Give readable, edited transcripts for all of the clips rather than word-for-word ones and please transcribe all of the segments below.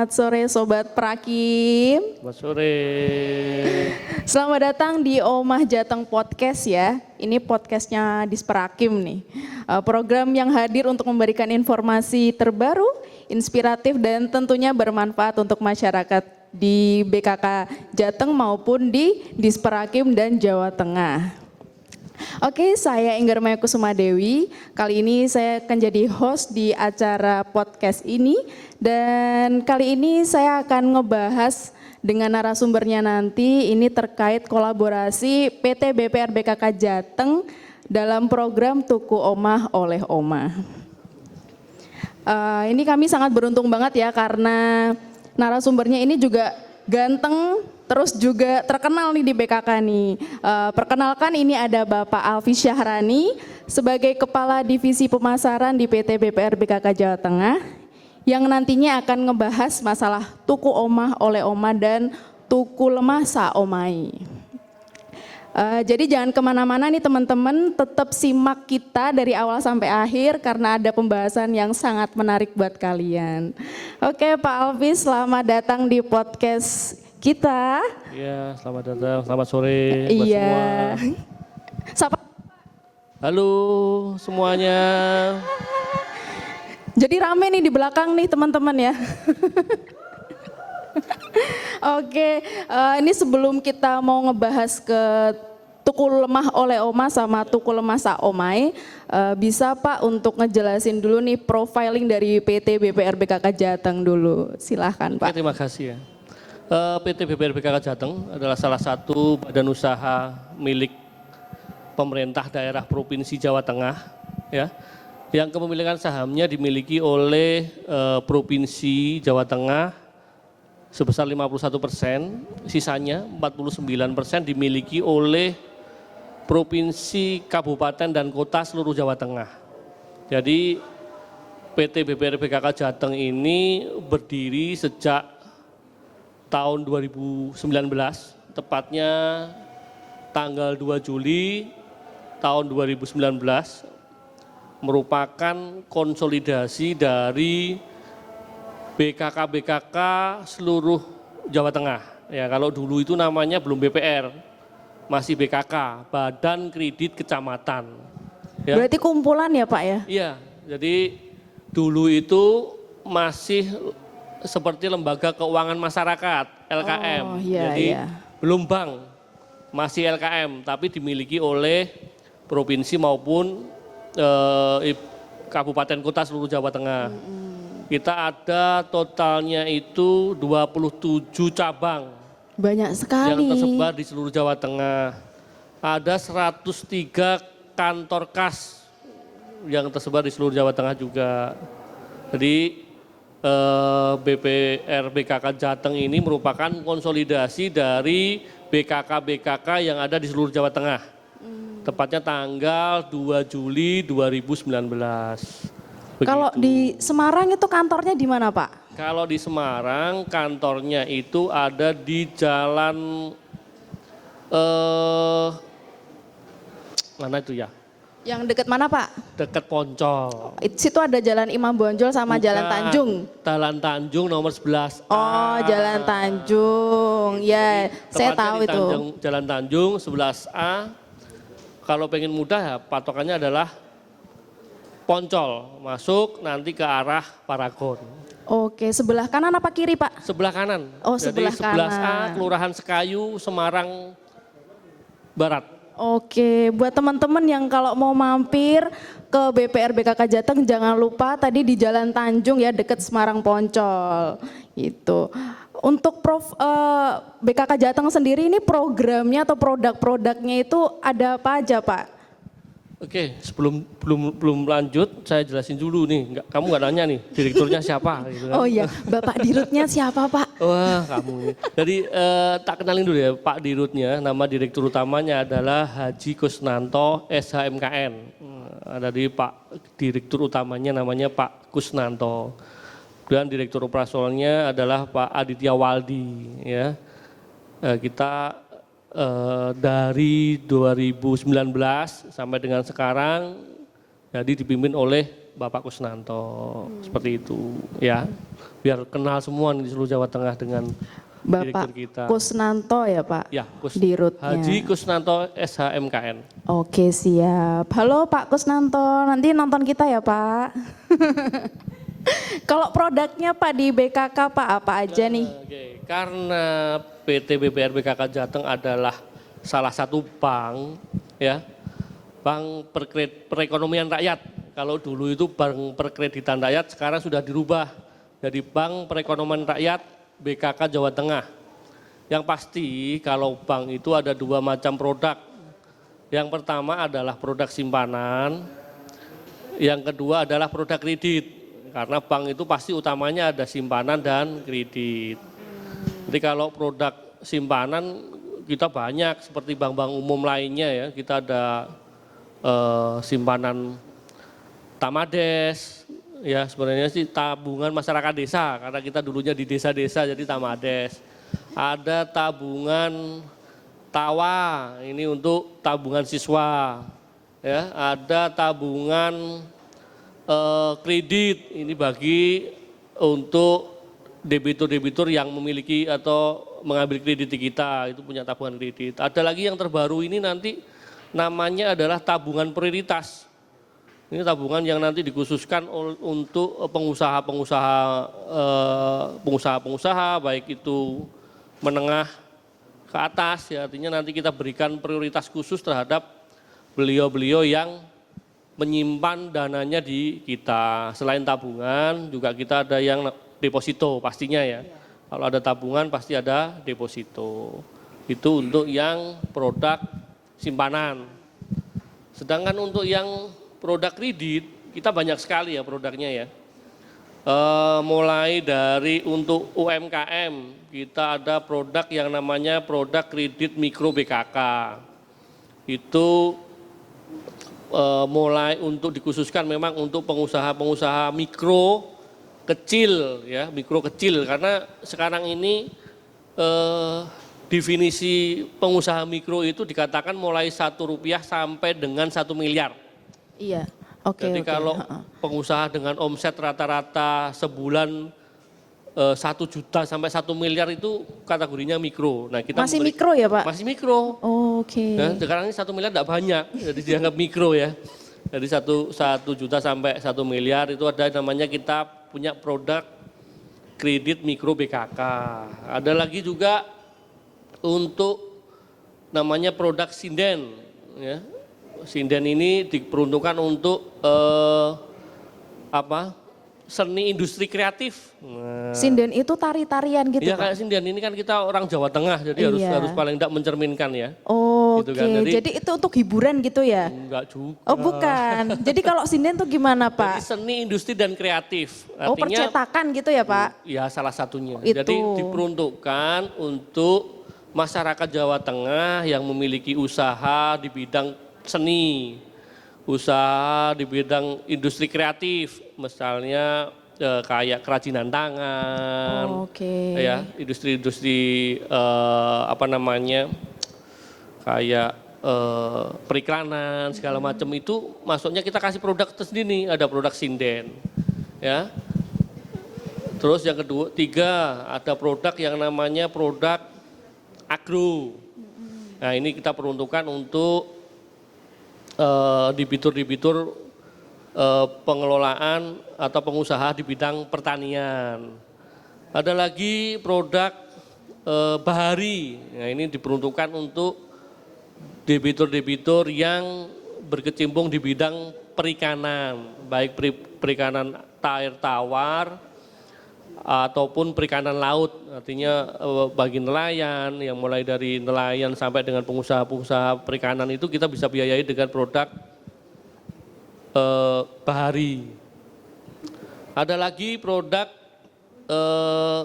Selamat sore Sobat Prakim. Selamat sore. Selamat datang di Omah Jateng Podcast ya. Ini podcastnya Disprakim nih. Program yang hadir untuk memberikan informasi terbaru, inspiratif dan tentunya bermanfaat untuk masyarakat di BKK Jateng maupun di Disprakim dan Jawa Tengah. Oke, saya Enggar Maya Kusuma Dewi. Kali ini saya akan jadi host di acara podcast ini. Dan kali ini saya akan ngebahas dengan narasumbernya nanti. Ini terkait kolaborasi PT BPR BKK Jateng dalam program Tuku Omah oleh Omah. Ini kami sangat beruntung banget ya karena narasumbernya ini juga ganteng, terus juga terkenal nih di BKK nih. Perkenalkan ini ada Bapak Alfi Syahrani sebagai Kepala Divisi Pemasaran di PT BPR BKK Jawa Tengah yang nantinya akan ngebahas masalah tuku omah oleh omah dan tuku lemah saomai. Jadi jangan kemana-mana nih teman-teman, tetap simak kita dari awal sampai akhir karena ada pembahasan yang sangat menarik buat kalian. Oke Pak Alfi, selamat datang di podcast kita. Iya, selamat datang, selamat sore buat semua. Sapa. Halo semuanya. Jadi rame nih di belakang nih teman-teman ya. Oke, ini sebelum kita mau ngebahas ke tuku lemah oleh omah sama tuku lemah saomai, bisa Pak untuk ngejelasin dulu nih profiling dari PT BPR BKK Jateng dulu, silahkan Pak. Oke, terima kasih ya. PT BPR BKK Jateng adalah salah satu badan usaha milik pemerintah daerah Provinsi Jawa Tengah, ya, yang kepemilikan sahamnya dimiliki oleh Provinsi Jawa Tengah sebesar 51%, sisanya 49% dimiliki oleh provinsi, kabupaten, dan kota seluruh Jawa Tengah. Jadi PT BPR BKK Jateng ini berdiri sejak tahun 2019, tepatnya tanggal 2 Juli tahun 2019, merupakan konsolidasi dari BKK seluruh Jawa Tengah. Ya, kalau dulu itu namanya belum BPR, masih BKK, Badan Kredit Kecamatan. Ya. Berarti kumpulan ya Pak ya? Iya, jadi dulu itu masih seperti lembaga keuangan masyarakat, LKM. Oh, iya, jadi iya. belum bank, masih LKM, tapi dimiliki oleh provinsi maupun kabupaten kota seluruh Jawa Tengah. Kita ada totalnya itu 27 cabang. Banyak sekali. Yang tersebar di seluruh Jawa Tengah. Ada 103 kantor kas yang tersebar di seluruh Jawa Tengah juga. Jadi BPR BKK Jateng ini merupakan konsolidasi dari BKK yang ada di seluruh Jawa Tengah. Tepatnya tanggal 2 Juli 2019. Begitu. Kalau di Semarang itu kantornya di mana Pak? Kalau di Semarang kantornya itu ada di jalan mana itu ya? Yang dekat mana Pak? Dekat Poncol. Situ ada Jalan Imam Bonjol sama Bukan, Jalan Tanjung. Jalan Tanjung nomor 11A. Oh, Jalan Tanjung. Ya, saya Tepatnya tahu di itu. Jalan Tanjung 11A. Kalau pengen mudah ya patokannya adalah Poncol, masuk nanti ke arah Paragon. Oke, sebelah kanan apa kiri Pak? Sebelah kanan. Oh, Jadi sebelah 11A, kanan. Kelurahan Sekayu, Semarang Barat. Oke, buat teman-teman yang kalau mau mampir ke BPR BKK Jateng jangan lupa tadi di Jalan Tanjung ya dekat Semarang Poncol. Itu. Untuk BKK Jateng sendiri ini programnya atau produk-produknya itu ada apa aja Pak? Oke, sebelum belum lanjut, saya jelasin dulu nih. Kamu nggak nanya nih, direkturnya siapa? Gitu kan. Oh iya, Bapak Dirutnya siapa Pak? Wah, kamu. Jadi tak kenalin dulu ya, Pak Dirutnya. Nama direktur utamanya adalah Haji Kusnanto SHMKN. Ada di Pak Direktur utamanya namanya Pak Kusnanto. Dan direktur operasionalnya adalah Pak Aditya Waldi. Ya, kita dari 2019 sampai dengan sekarang jadi dipimpin oleh Bapak Kusnanto, seperti itu ya. Biar kenal semua di seluruh Jawa Tengah dengan direktur Bapak kita. Kusnanto ya Pak? Ya, Dirutnya. Haji Kusnanto SHMKN. Oke siap. Halo Pak Kusnanto, nanti nonton kita ya Pak. Kalau produknya Pak di BKK Pak apa aja nih? Oke, karena PT BBR BKK Jateng adalah salah satu bank ya, bank perekonomian rakyat. Kalau dulu itu bank perkreditan rakyat, sekarang sudah dirubah jadi Bank Perekonomian Rakyat BKK Jawa Tengah. Yang pasti kalau bank itu ada dua macam produk. Yang pertama adalah produk simpanan, yang kedua adalah produk kredit. Karena bank itu pasti utamanya ada simpanan dan kredit. Jadi kalau produk simpanan kita banyak seperti bank-bank umum lainnya ya, kita ada simpanan Tamades, ya sebenarnya sih tabungan masyarakat desa, karena kita dulunya di desa-desa jadi Tamades. Ada tabungan Tawa, ini untuk tabungan siswa. Ya, ada tabungan kredit, ini bagi untuk debitur-debitur yang memiliki atau mengambil kredit di kita, itu punya tabungan kredit. Ada lagi yang terbaru ini nanti namanya adalah tabungan prioritas. Ini tabungan yang nanti dikhususkan untuk pengusaha-pengusaha baik itu menengah ke atas ya, artinya nanti kita berikan prioritas khusus terhadap beliau-beliau yang menyimpan dananya di kita. Selain tabungan juga kita ada yang deposito pastinya ya. Kalau ada tabungan pasti ada deposito. Itu untuk yang produk simpanan. Sedangkan untuk yang produk kredit kita banyak sekali ya produknya ya. Mulai dari untuk UMKM kita ada produk yang namanya produk kredit mikro BKK. Itu mulai untuk dikhususkan memang untuk pengusaha-pengusaha mikro kecil ya, mikro kecil, karena sekarang ini definisi pengusaha mikro itu dikatakan mulai Rp1 sampai dengan 1 miliar. Iya, oke. Jadi kalau pengusaha dengan omset rata-rata sebulan 1 juta sampai 1 miliar itu kategorinya mikro. Nah, kita masih mikro ya Pak? Masih mikro. Oke. Nah, sekarang ini 1 miliar tidak banyak, jadi dianggap mikro ya. Jadi 1 juta sampai 1 miliar itu ada namanya kita punya produk kredit mikro BKK. Ada lagi juga untuk namanya produk sinden. Ya. Sinden ini diperuntukkan untuk seni industri kreatif. Nah. Sinden itu tari-tarian gitu Iya, Pak? kayak sinden ini kan kita orang Jawa Tengah, jadi harus paling tidak mencerminkan ya. Oke, Gitu kan. jadi itu untuk hiburan gitu ya? Enggak juga. Oh bukan, jadi kalau sinden tuh gimana Pak? Jadi seni industri dan kreatif. Oh percetakan gitu ya Pak? Ya salah satunya. Itu. Jadi diperuntukkan untuk masyarakat Jawa Tengah yang memiliki usaha di bidang seni, usaha di bidang industri kreatif, misalnya kayak kerajinan tangan, ya industri-industri kayak periklanan segala macam itu masuknya kita kasih produk tersendiri, ada produk sinden, ya. Terus yang ketiga ada produk yang namanya produk agro. Nah ini kita peruntukkan untuk debitur-debitur pengelolaan atau pengusaha di bidang pertanian. Ada lagi produk bahari. Nah, ini diperuntukkan untuk debitur-debitur yang berkecimpung di bidang perikanan, baik perikanan air tawar ataupun perikanan laut. Artinya bagi nelayan yang mulai dari nelayan sampai dengan pengusaha-pengusaha perikanan itu kita bisa biayai dengan produk bahari. Ada lagi produk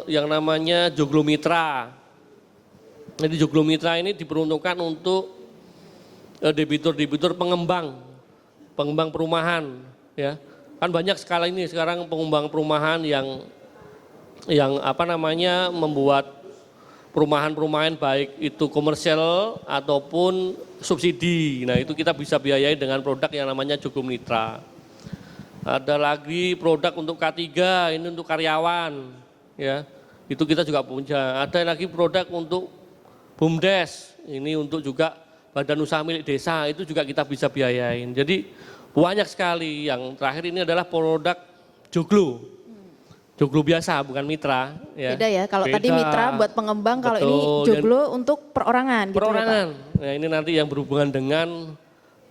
yang namanya Joglo Mitra. Jadi Joglo Mitra ini diperuntukkan untuk debitur-debitur pengembang perumahan, ya. Kan banyak sekali ini sekarang pengembang perumahan yang membuat perumahan-perumahan baik itu komersial ataupun subsidi. Nah itu kita bisa biayai dengan produk yang namanya Joglo Mitra. Ada lagi produk untuk K3, ini untuk karyawan, ya. Itu kita juga punya. Ada lagi produk untuk BUMDes, ini untuk juga badan usaha milik desa, itu juga kita bisa biayain. Jadi banyak sekali. Yang terakhir ini adalah produk joglo. Joglo biasa, bukan mitra. Ya. Beda ya, kalau tadi mitra buat pengembang, kalau ini Betul. joglo untuk perorangan gitu ya Pak? Perorangan. Nah ini nanti yang berhubungan dengan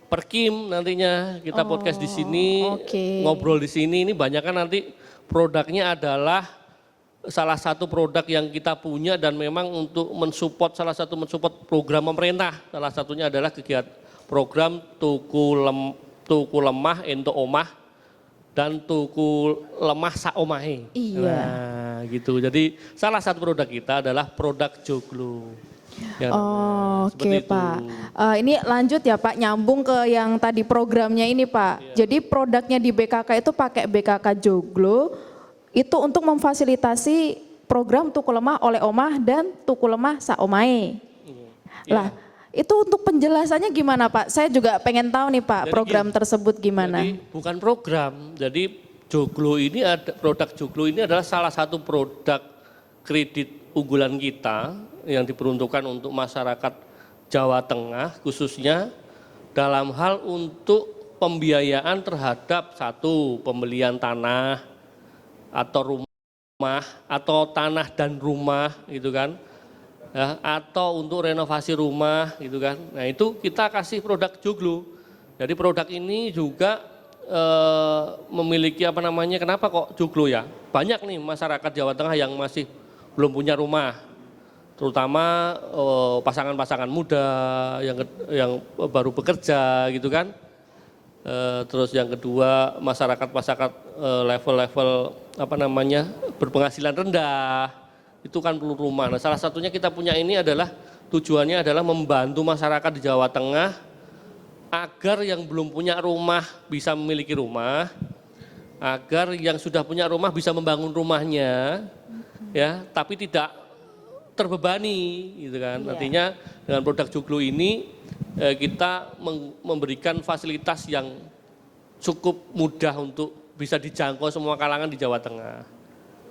Perkim nantinya kita podcast di sini, oke. ngobrol di sini, ini banyak kan nanti produknya adalah salah satu produk yang kita punya dan memang untuk mensupport, salah satu mensupport program pemerintah. Salah satunya adalah kegiatan program tuku lemah ento omah dan tuku lemah saomahe. Iya. Nah gitu, jadi salah satu produk kita adalah produk joglo. Ya, Oke Pak, ini lanjut ya Pak, nyambung ke yang tadi programnya ini Pak. Jadi produknya di BKK itu pakai BKK Joglo, itu untuk memfasilitasi program tuku lemah oleh omah dan tuku lemah saomae. Lah, itu untuk penjelasannya gimana Pak? Saya juga pengen tahu nih Pak, Jadi program tersebut gimana? Jadi bukan program, jadi Joglo ini produk Joglo ini adalah salah satu produk kredit unggulan kita yang diperuntukkan untuk masyarakat Jawa Tengah khususnya dalam hal untuk pembiayaan terhadap satu pembelian tanah atau rumah atau tanah dan rumah gitu kan ya, atau untuk renovasi rumah gitu kan. Nah itu kita kasih produk joglo. Jadi produk ini juga memiliki apa namanya, kenapa kok joglo ya? Banyak nih masyarakat Jawa Tengah yang masih belum punya rumah, terutama pasangan-pasangan muda yang baru bekerja gitu kan. Terus yang kedua masyarakat level-level apa namanya berpenghasilan rendah itu kan perlu rumah. Nah salah satunya kita punya ini adalah tujuannya adalah membantu masyarakat di Jawa Tengah agar yang belum punya rumah bisa memiliki rumah, agar yang sudah punya rumah bisa membangun rumahnya, ya, tapi tidak terbebani, gitu kan. Iya. Artinya dengan produk joglo ini kita memberikan fasilitas yang cukup mudah untuk bisa dijangkau semua kalangan di Jawa Tengah,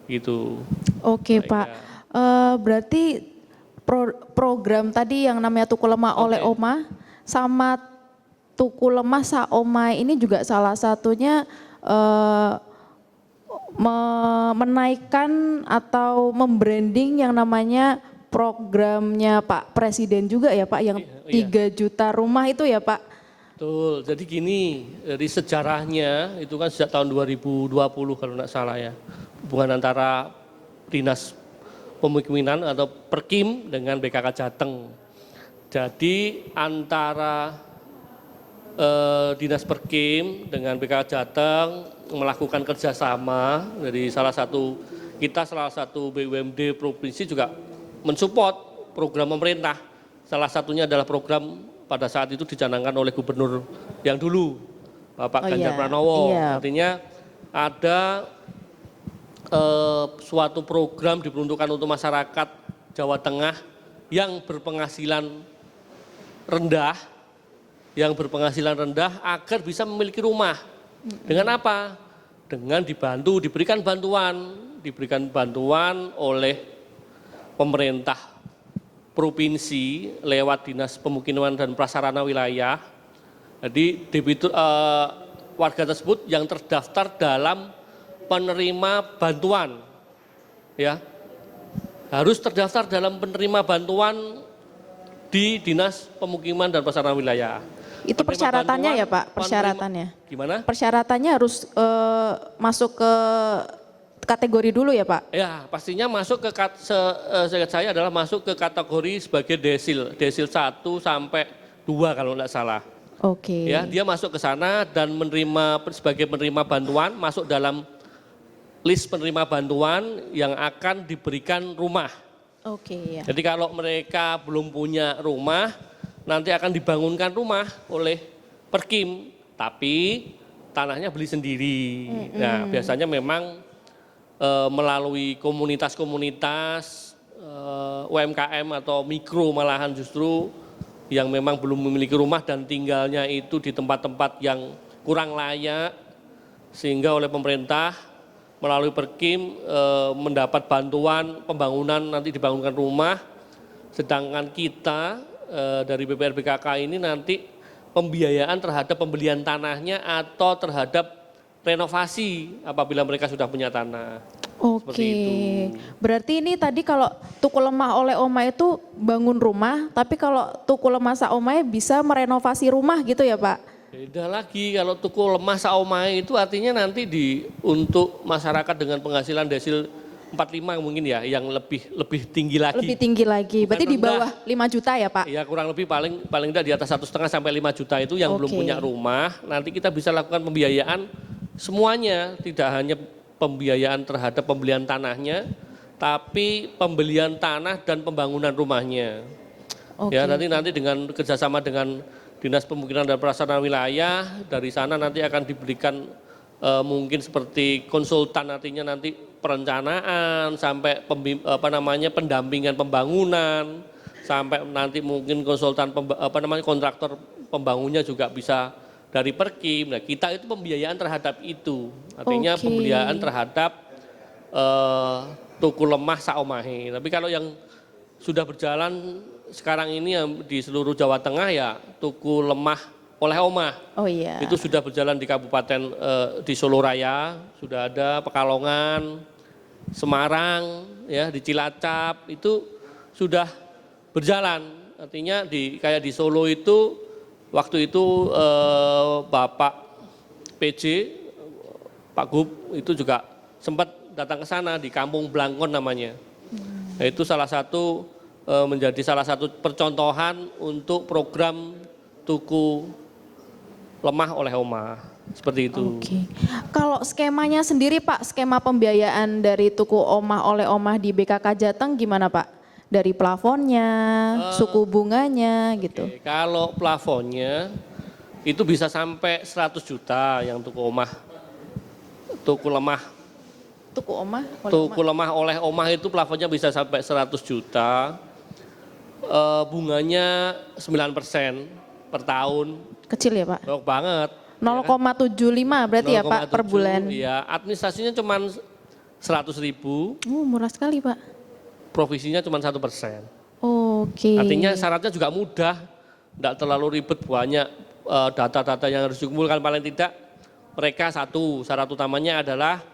gitu. Oke Baik, Pak, ya. berarti program tadi yang namanya tuku lemah oleh omah sama tuku lemah saomai ini juga salah satunya menaikkan atau membranding yang namanya programnya Pak Presiden juga ya Pak, yang 3 juta rumah itu ya Pak. Betul, jadi gini, dari sejarahnya itu kan sejak tahun 2020 kalau tidak salah ya, hubungan antara Dinas Pemukiman atau Perkim dengan BKK Jateng. Jadi antara Dinas Perkim dengan BKK Jateng melakukan kerjasama, dari salah satu BUMD provinsi juga mensupport program pemerintah. Salah satunya adalah program pada saat itu dicanangkan oleh gubernur yang dulu, Bapak Ganjar Pranowo. Iya. Artinya ada suatu program diperuntukkan untuk masyarakat Jawa Tengah yang berpenghasilan rendah, agar bisa memiliki rumah. Dengan apa? Dengan diberikan bantuan oleh pemerintah provinsi lewat Dinas Pemukiman dan Prasarana Wilayah. Jadi warga tersebut yang terdaftar dalam penerima bantuan, ya, harus terdaftar dalam penerima bantuan di Dinas Pemukiman dan Prasarana Wilayah. Itu persyaratannya ya Pak, persyaratannya. Gimana? Persyaratannya harus masuk ke kategori dulu ya Pak? Ya, pastinya masuk ke saya adalah masuk ke kategori sebagai desil 1 sampai 2 kalau tidak salah. Oke. Ya, dia masuk ke sana dan sebagai penerima bantuan, masuk dalam list penerima bantuan yang akan diberikan rumah. Oke ya. Jadi kalau mereka belum punya rumah, nanti akan dibangunkan rumah oleh Perkim, tapi tanahnya beli sendiri. Nah, biasanya memang melalui komunitas-komunitas UMKM atau mikro malahan justru yang memang belum memiliki rumah dan tinggalnya itu di tempat-tempat yang kurang layak, sehingga oleh pemerintah melalui Perkim mendapat bantuan pembangunan, nanti dibangunkan rumah, sedangkan kita dari BPRBKK ini nanti pembiayaan terhadap pembelian tanahnya atau terhadap renovasi apabila mereka sudah punya tanah. Seperti itu. Berarti ini tadi kalau Tuku Lemah oleh Oma itu bangun rumah, tapi kalau Tuku Lemah Saomai bisa merenovasi rumah gitu ya Pak? Beda lagi, kalau Tuku Lemah Saomai itu artinya nanti untuk masyarakat dengan penghasilan desil 45 mungkin ya, yang lebih tinggi lagi. Lebih tinggi lagi, berarti di bawah 5 juta ya Pak? Ya kurang lebih paling tidak di atas 1,5 sampai 5 juta itu yang belum punya rumah, nanti kita bisa lakukan pembiayaan semuanya, tidak hanya pembiayaan terhadap pembelian tanahnya, tapi pembelian tanah dan pembangunan rumahnya. Ya nanti dengan kerjasama dengan Dinas Pemukiman dan Prasarana Wilayah, dari sana nanti akan diberikan mungkin seperti konsultan, artinya nanti perencanaan sampai pendampingan pembangunan, sampai nanti mungkin konsultan kontraktor pembangunnya juga bisa dari Perkim. Nah kita itu pembiayaan terhadap itu, artinya pembiayaan terhadap Tuku Lemah Saomai. Tapi kalau yang sudah berjalan sekarang ini di seluruh Jawa Tengah ya Tuku Lemah oleh Oma. Oh iya. Itu sudah berjalan di kabupaten di Solo Raya, sudah ada Pekalongan, Semarang, ya di Cilacap itu sudah berjalan. Artinya kayak di Solo itu waktu itu Bapak PJ, Pak Gub itu juga sempat datang ke sana di Kampung Blangkon namanya. Nah, itu menjadi salah satu percontohan untuk program Tuku Lemah oleh Oma, seperti itu. Kalau skemanya sendiri Pak, skema pembiayaan dari Tuku Omah oleh Omah di BKK Jateng gimana Pak? Dari plafonnya, suku bunganya gitu. Kalau plafonnya itu bisa sampai 100 juta yang Tuku Lemah. Tuku Lemah oleh Omah itu plafonnya bisa sampai 100 juta. Bunganya 9% per tahun. Kecil ya Pak? Banyak banget. 0,75 berarti ya Pak per bulan? Iya, administrasinya cuma 100.000. Murah sekali Pak. Provisinya cuma 1%. Artinya syaratnya juga mudah, tidak terlalu ribet, banyak data-data yang harus dikumpulkan. Paling tidak mereka syarat utamanya adalah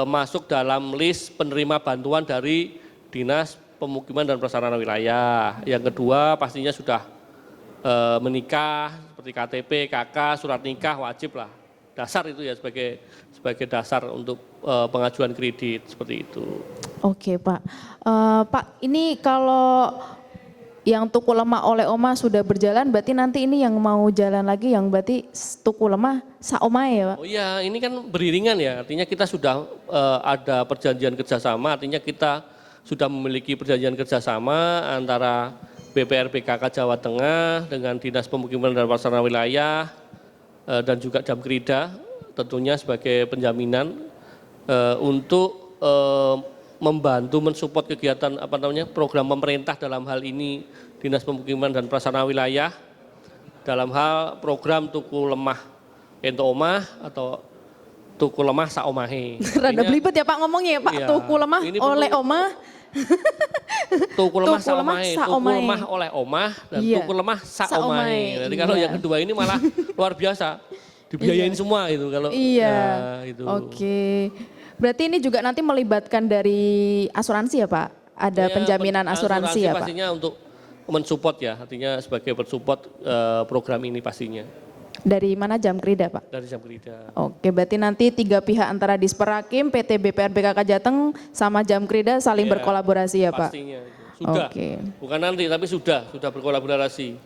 masuk dalam list penerima bantuan dari Dinas Pemukiman dan Prasarana Wilayah. Yang kedua pastinya sudah menikah seperti KTP, KK, surat nikah wajib lah. Dasar itu ya sebagai dasar untuk pengajuan kredit seperti itu. Oke Pak. Pak ini kalau yang Tuku Lemah oleh Oma sudah berjalan, berarti nanti ini yang mau jalan lagi yang berarti Tuku Lemah Saomai ya Pak? Oh iya, ini kan beriringan ya, artinya kita sudah ada perjanjian kerjasama, artinya kita sudah memiliki perjanjian kerjasama antara BPRBKK Jawa Tengah dengan Dinas Pemukiman dan Prasarana Wilayah dan juga Damkrida tentunya sebagai penjaminan untuk membantu mensupport kegiatan program pemerintah dalam hal ini Dinas Pemukiman dan Prasarana Wilayah dalam hal program Tuku Lemah Ento Omah atau Tuku Lemah Saomahe. Rada belibet ya Pak ngomongnya ya Pak, iya, Tuku Lemah oleh Omah. Tuku Lemah Saomahe, Tuku Lemah oleh Omah dan Tuku Lemah Saomahe. Jadi kalau yang kedua ini malah luar biasa, dibiayain semua itu kalau. Iya. Itu. Berarti ini juga nanti melibatkan dari asuransi ya Pak? Ada penjaminan asuransi ya Pak? Pastinya untuk mensupport ya, artinya sebagai mensupport program ini pastinya. Dari mana Jamkrida Pak? Dari Jamkrida. Berarti nanti 3 pihak antara Disperakim, PT BPRBKK Jateng sama Jamkrida saling berkolaborasi ya Pak? Pastinya, sudah. Bukan nanti tapi sudah berkolaborasi.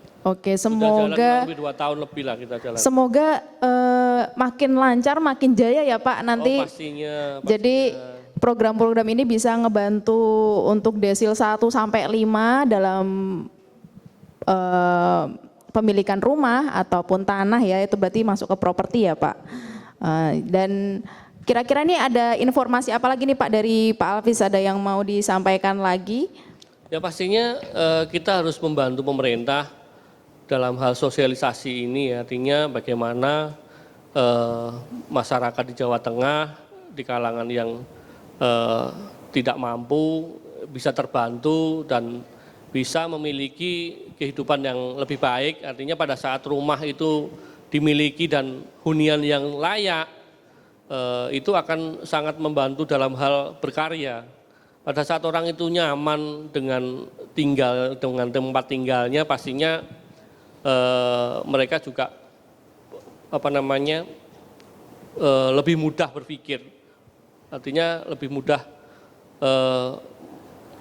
Semoga jalan lebih 2 tahun lebih lah kita jalan. Semoga makin lancar, makin jaya ya Pak nanti. Pastinya. Jadi program-program ini bisa ngebantu untuk desil 1 sampai 5 dalam pemilikan rumah ataupun tanah ya, itu berarti masuk ke properti ya Pak. Dan kira-kira ini ada informasi apa lagi nih Pak dari Pak Alvis, ada yang mau disampaikan lagi? Ya pastinya kita harus membantu pemerintah dalam hal sosialisasi ini, artinya bagaimana masyarakat di Jawa Tengah, di kalangan yang tidak mampu bisa terbantu dan bisa memiliki kehidupan yang lebih baik. Artinya pada saat rumah itu dimiliki dan hunian yang layak, itu akan sangat membantu dalam hal berkarya. Pada saat orang itu nyaman dengan tempat tinggalnya, pastinya mereka juga lebih mudah berpikir. Artinya lebih mudah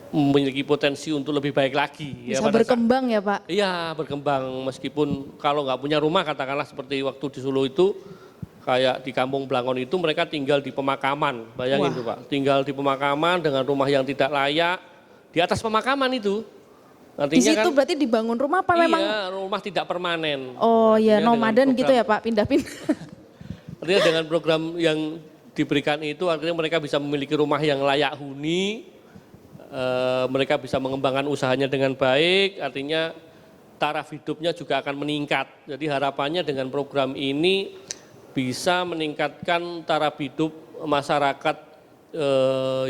memiliki potensi untuk lebih baik lagi. Bisa berkembang ya Pak? Iya, berkembang, meskipun kalau nggak punya rumah, katakanlah seperti waktu di Solo itu, kayak di Kampung Blangon itu mereka tinggal di pemakaman, bayangin tuh Pak, tinggal di pemakaman dengan rumah yang tidak layak, di atas pemakaman itu. Artinya di situ kan, berarti dibangun rumah apa memang? Iya, rumah tidak permanen. Oh iya, Artinya nomaden gitu ya Pak, pindah-pindah. Artinya dengan program yang diberikan itu, artinya mereka bisa memiliki rumah yang layak huni, mereka bisa mengembangkan usahanya dengan baik, artinya taraf hidupnya juga akan meningkat. Jadi harapannya dengan program ini bisa meningkatkan taraf hidup masyarakat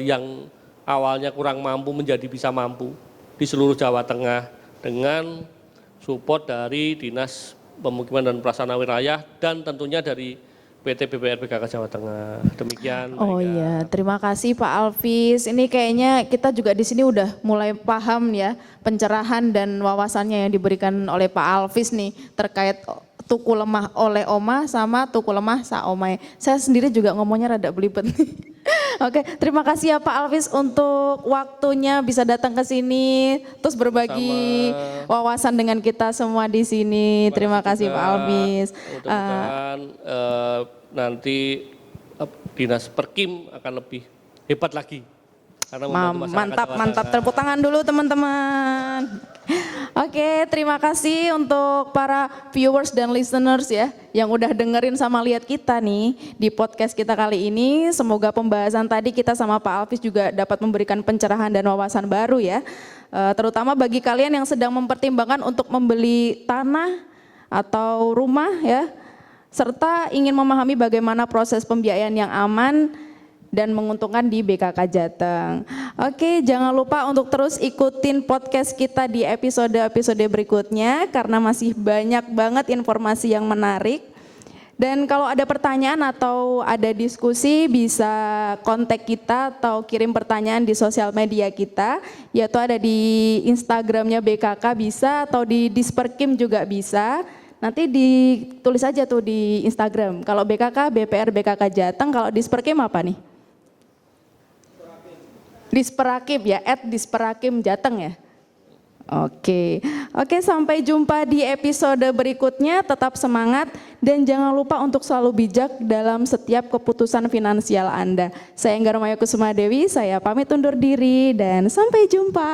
yang awalnya kurang mampu menjadi bisa mampu di seluruh Jawa Tengah dengan support dari Dinas Pemukiman dan Prasarana Wilayah dan tentunya dari PT BPR PKK Jawa Tengah. Demikian. Oh iya, terima kasih Pak Alvis. Ini kayaknya kita juga di sini udah mulai paham ya pencerahan dan wawasannya yang diberikan oleh Pak Alvis nih terkait tuku lemah oleh Oma sama tuku lemah saomai. Saya sendiri juga ngomongnya rada belibet nih. Oke, terima kasih ya Pak Alvis untuk waktunya bisa datang ke sini terus berbagi wawasan dengan kita semua di sini. Terima kasih Pak Alvis. Mudah-mudahan nanti Dinas Perkim akan lebih hebat lagi. Karena Mantap, tepuk tangan dulu teman-teman. Oke, terima kasih untuk para viewers dan listeners ya yang udah dengerin sama lihat kita nih di podcast kita kali ini. Semoga pembahasan tadi kita sama Pak Alvis juga dapat memberikan pencerahan dan wawasan baru ya. Terutama bagi kalian yang sedang mempertimbangkan untuk membeli tanah atau rumah ya, serta ingin memahami bagaimana proses pembiayaan yang aman dan menguntungkan di BKK Jateng. Oke, jangan lupa untuk terus ikutin podcast kita di episode-episode berikutnya karena masih banyak banget informasi yang menarik. Dan kalau ada pertanyaan atau ada diskusi bisa kontak kita atau kirim pertanyaan di sosial media kita, yaitu ada di Instagramnya BKK bisa atau di Disperkim juga bisa. Nanti ditulis aja tuh di Instagram. Kalau BKK, BPR BKK Jateng, kalau Disperkim apa nih? Disperakim ya, @disperakim Jateng ya. Oke, sampai jumpa di episode berikutnya. Tetap semangat dan jangan lupa untuk selalu bijak dalam setiap keputusan finansial Anda. Saya Enggar Maya Kusuma Dewi, saya pamit undur diri dan sampai jumpa.